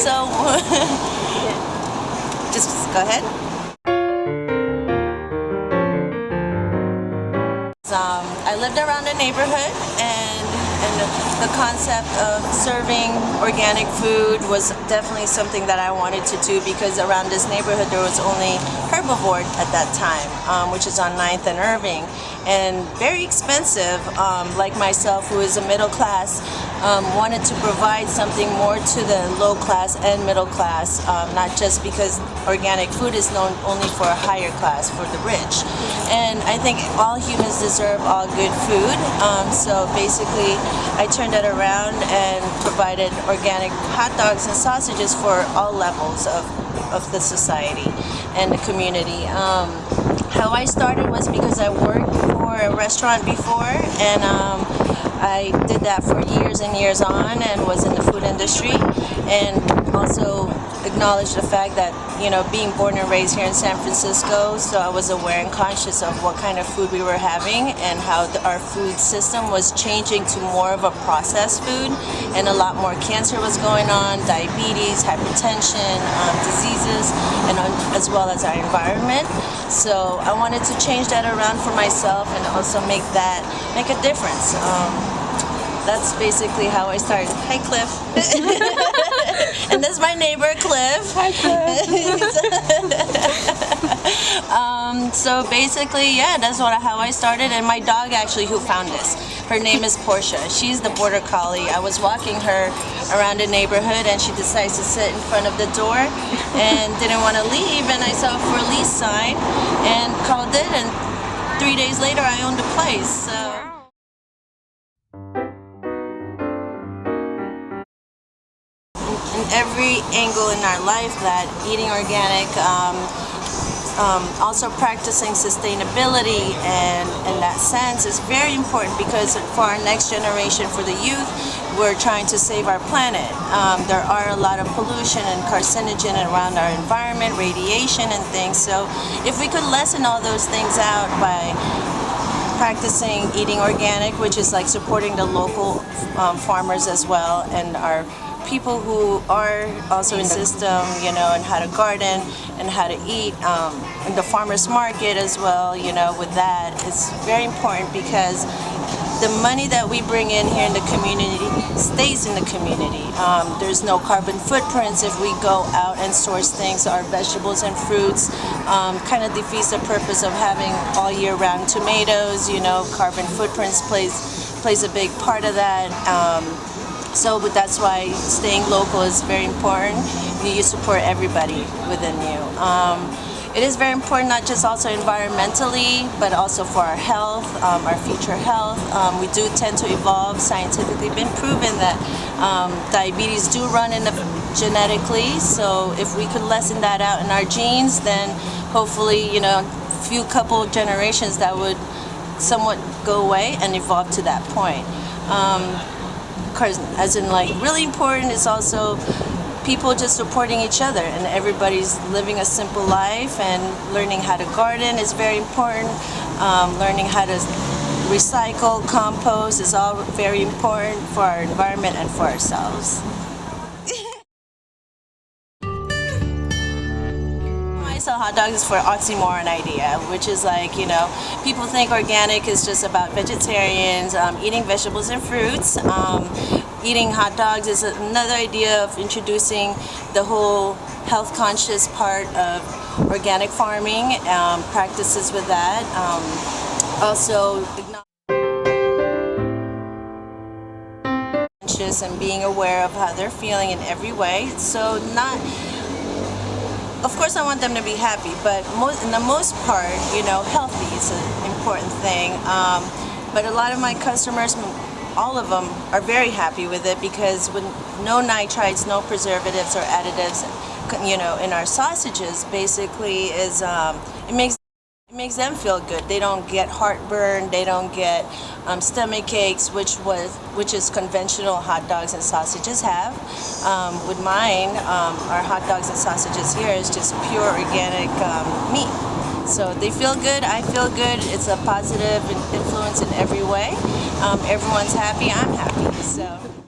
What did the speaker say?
So just go ahead. I lived around the neighborhood, and the concept of serving organic food was definitely something that I wanted to do, because around this neighborhood there was only Herbivore at that time, which is on 9th and Irving, and very expensive. Like myself, who is a middle class, wanted to provide something more to the low class and middle class, not just because organic food is known only for a higher class, for the rich. And I think all humans deserve all good food, so basically I turned it around and provided organic hot dogs and sausages for all levels of the society and the community. How I started was because I worked for a restaurant before, and I did that for years and years on, and was in the food industry, and also acknowledged the fact that, you know, being born and raised here in San Francisco, so I was aware and conscious of what kind of food we were having, and how our food system was changing to more of a processed food, and a lot more cancer was going on, diabetes, hypertension, diseases, and as well as our environment. So I wanted to change that around for myself, and also make a difference. That's basically how I started. Hi, Cliff. And that's my neighbor, Cliff. Hi, Cliff. So basically, yeah, that's how I started. And my dog, actually, who found this, her name is Portia. She's the border collie. I was walking her around the neighborhood, and she decides to sit in front of the door and didn't want to leave. And I saw a for lease sign and called it. And 3 days later, I owned the place. So. In every angle in our life, that eating organic, also practicing sustainability, and in that sense is very important, because for our next generation, for the youth, we're trying to save our planet. There are a lot of pollution and carcinogen around our environment, radiation and things, so if we could lessen all those things out by practicing eating organic, which is like supporting the local farmers as well, and our people who are also in the system, you know, and how to garden and how to eat, in the farmers market as well, you know, with that, it's very important, because the money that we bring in here in the community stays in the community. There's no carbon footprints if we go out and source things. Our vegetables and fruits kind of defeats the purpose of having all year round tomatoes. You know, carbon footprints plays a big part of that. But that's why staying local is very important. You support everybody within you. It is very important, not just also environmentally, but also for our health, our future health. We do tend to evolve. Scientifically been proven that diabetes do run in genetically. So if we could lessen that out in our genes, then hopefully, you know, few couple generations that would somewhat go away and evolve to that point. As in, like, really important is also people just supporting each other, and everybody's living a simple life, and learning how to garden is very important. Learning how to recycle, compost is all very important for our environment and for ourselves. I sell hot dogs for oxymoron idea, which is like, you know, people think organic is just about vegetarians, eating vegetables and fruits. Eating hot dogs is another idea of introducing the whole health conscious part of organic farming, practices with that. Also conscious and being aware of how they're feeling in every way. So of course I want them to be happy, but in the most part, you know, healthy is an important thing. But a lot of my customers, all of them, are very happy with it, because with no nitrites, no preservatives or additives, you know, in our sausages, basically is it makes them feel good. They don't get heartburn, they don't get stomach aches, which is conventional hot dogs and sausages have. With mine, our hot dogs and sausages here is just pure organic meat. So they feel good, I feel good, it's a positive influence in every way. Everyone's happy, I'm happy. So.